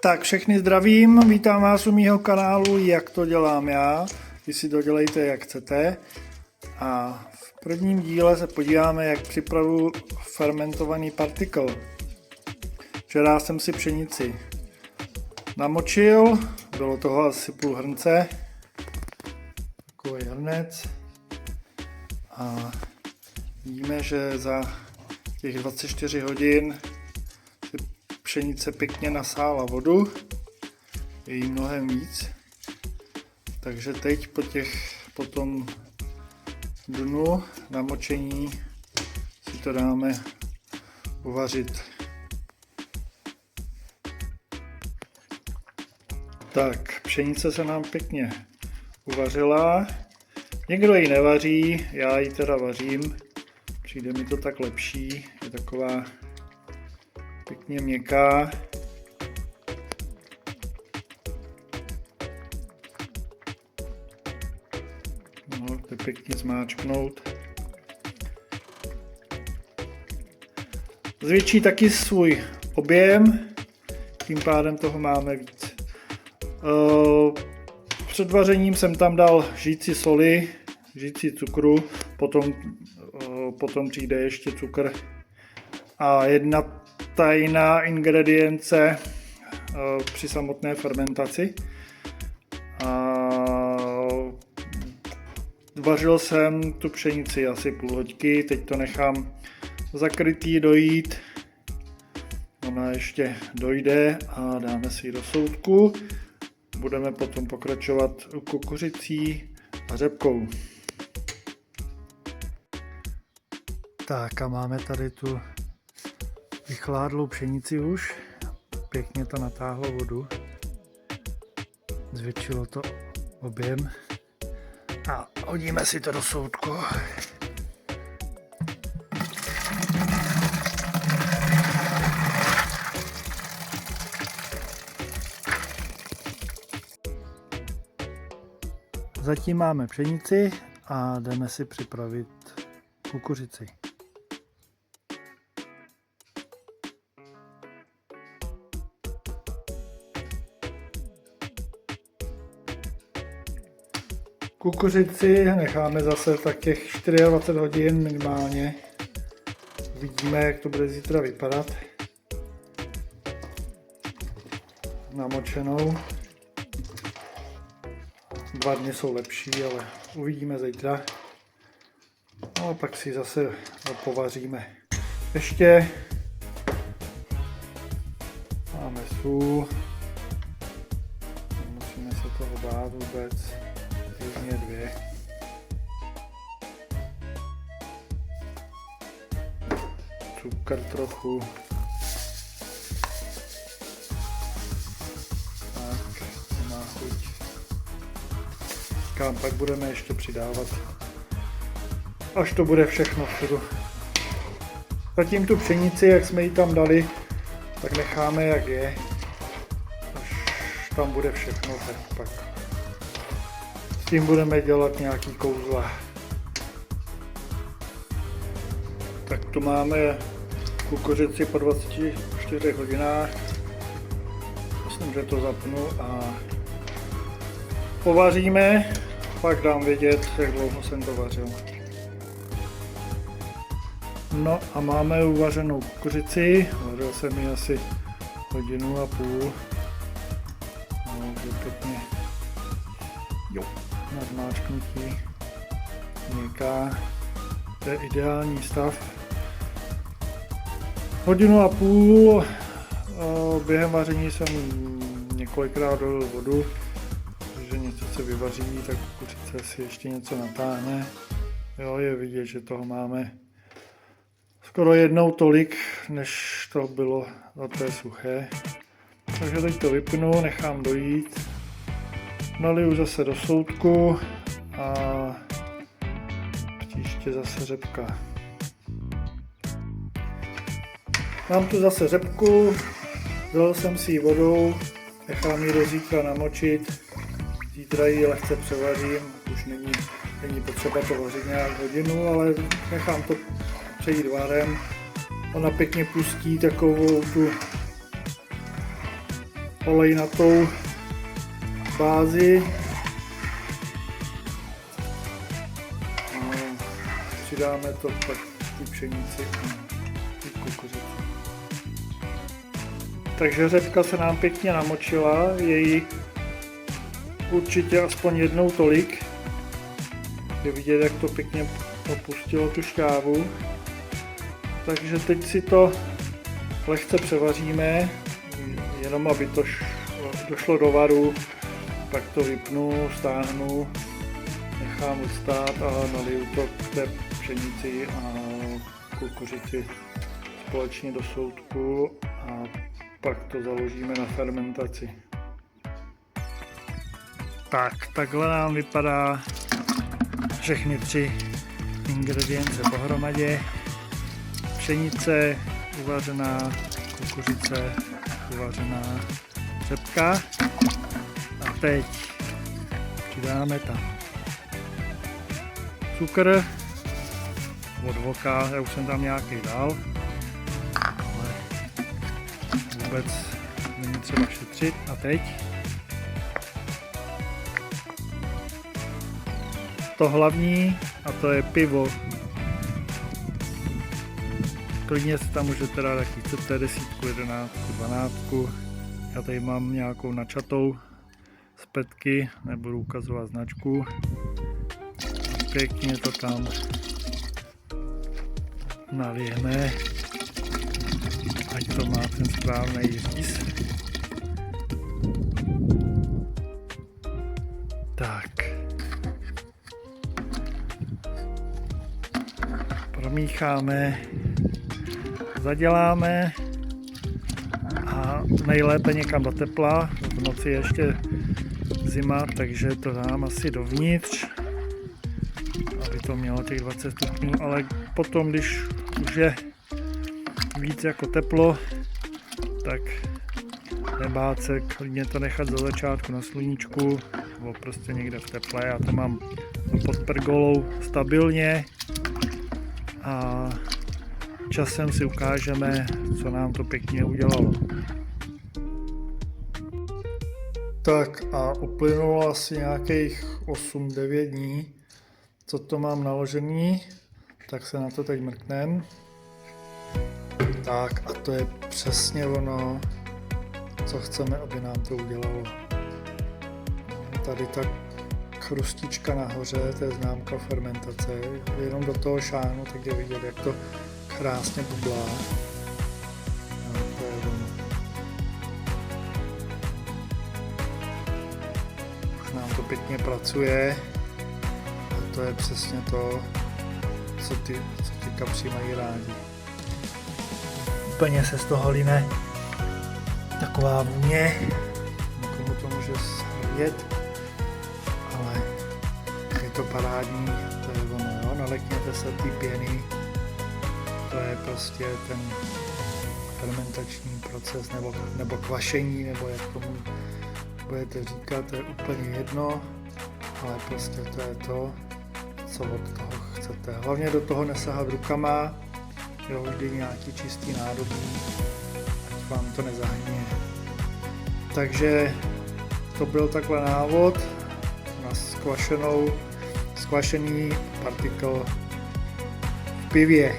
Tak všechny zdravím, vítám vás u mýho kanálu Jak to dělám já, vy si to dělejte jak chcete. A v prvním díle se podíváme, jak připravu fermentovaný partikl. Včera jsem si pšenici namočil, bylo toho asi půl hrnce, takový hrnec. A víme, že za těch 24 hodin pšenice pěkně nasála vodu, je jí mnohem víc, takže teď po tom dnu namočení si to dáme uvařit. Tak, pšenice se nám pěkně uvařila, někdo ji nevaří, já ji teda vařím, přijde mi to tak lepší, je taková pěkně měkká. No, to pěkně zmáčknout. Zvětší taky svůj objem, tím pádem toho máme víc. Před vařením jsem tam dal žíci soli, žíci cukru, potom přijde ještě cukr a jedna tajná ingredience při samotné fermentaci. Vařil jsem tu pšenici asi půl hoďky, teď to nechám zakrytý dojít. Ona ještě dojde a dáme si ji do soudku. Budeme potom pokračovat kukuřicí a řepkou. Tak a máme tady tu vychládlou pšenici už, pěkně to natáhlo vodu, zvětšilo to objem a hodíme si to do soudku. Zatím máme pšenici a jdeme si připravit kukuřici. Kukuřici necháme zase tak těch 24 hodin minimálně. Vidíme, jak to bude zítra vypadat. Namočenou. 2 dny jsou lepší, ale uvidíme zítra. No a pak si zase povaříme. Ještě máme sůl. Musíme se toho bát vůbec. Jedně 2. Cukr trochu. Tak, má chuť. Říkám, pak budeme ještě přidávat, až to bude všechno všude. Zatím tu pšenici, jak jsme ji tam dali, tak necháme jak je. Až tam bude všechno, tak pak s tím budeme dělat nějaký kouzla. Tak tu máme kukuřici po 24 hodinách. Myslím, že to zapnu a povaříme. Pak dám vědět, jak dlouho jsem to vařil. No a máme uvařenou kukuřici. Vařil jsem ji asi 1,5 hodiny. No, pěkně. Jo. Nadmáčknutí, měkká, to je ideální stav. 1,5 hodiny, během vaření jsem několikrát dolil vodu, protože něco se vyvaří, tak kukuřice si ještě něco natáhne. Jo, je vidět, že toho máme skoro jednou tolik, než to bylo za té suché. Takže teď to vypnu, nechám dojít. Naliju zase do soudku a příště zase řepka. Mám tu zase řepku, dal jsem si ji vodou, nechám ji do zítra namočit, zítra ji lehce převařím, už není potřeba to vařit nějak hodinu, ale nechám to přejít varem. Ona pěkně pustí takovou tu olejnatou bázi. Přidáme to pak tu pšenici a tu kukuřici. Takže řepka se nám pěkně namočila, je jí určitě aspoň jednou tolik. Je vidět, jak to pěkně opustilo tu šťávu. Takže teď si to lehce převaříme, jenom aby to došlo do varu, pak to vypnu, stáhnu, nechám ustát a naliju to k té pšenici a kukuřici společně do soudku a pak to založíme na fermentaci. Tak, takhle nám vypadá všechny 3 ingredience pohromadě. Pšenice uvařená, kukuřice uvařená, řepka. A teď přidáme tam cukr od voka, já už jsem tam nějaký dal, ale vůbec není třeba šetřit. A teď to hlavní, a to je pivo. Klidně si tam můžete dát, jaký chcete, 10, 11, 12. Já tady mám nějakou načatou z petky, nebudu ukazovat značku. Pěkně to tam nalijeme, ať to má ten správný říz. Tak. Promícháme, zaděláme a nejlépe někam do tepla. V noci je ještě zima, takže to dám asi dovnitř, aby to mělo těch 20 stupňů, ale potom, když už je víc jako teplo, tak nebát se, klidně to nechat za začátku na sluníčku nebo prostě někde v teple. Já to mám pod pergolou stabilně a časem si ukážeme, co nám to pěkně udělalo. Tak a uplynulo asi nějakých 8-9 dní, co to mám naložený, tak se na to teď mrknem. Tak a to je přesně ono, co chceme, aby nám to udělalo. Tady ta chrustička nahoře, to je známka fermentace, jenom do toho šáhnu, tak je vidět, jak to krásně bublá. No, to je ono. Už nám to pěkně pracuje a to je přesně to, co ty kapři mají rádi. Úplně se z toho line taková vůně, někomu to může svědět, ale je to parádní, to je ono, jo? Nalekněte se ty pěny, to je prostě ten fermentační proces, nebo kvašení, nebo jak tomu budete říkat, to je úplně jedno, ale prostě to je to, co od toho chcete. Hlavně do toho nesahat rukama, jo, vždy nějaký čistý nádobí, ať vám to nezahníje. Takže to byl takhle návod na skvašený partikl v pivě.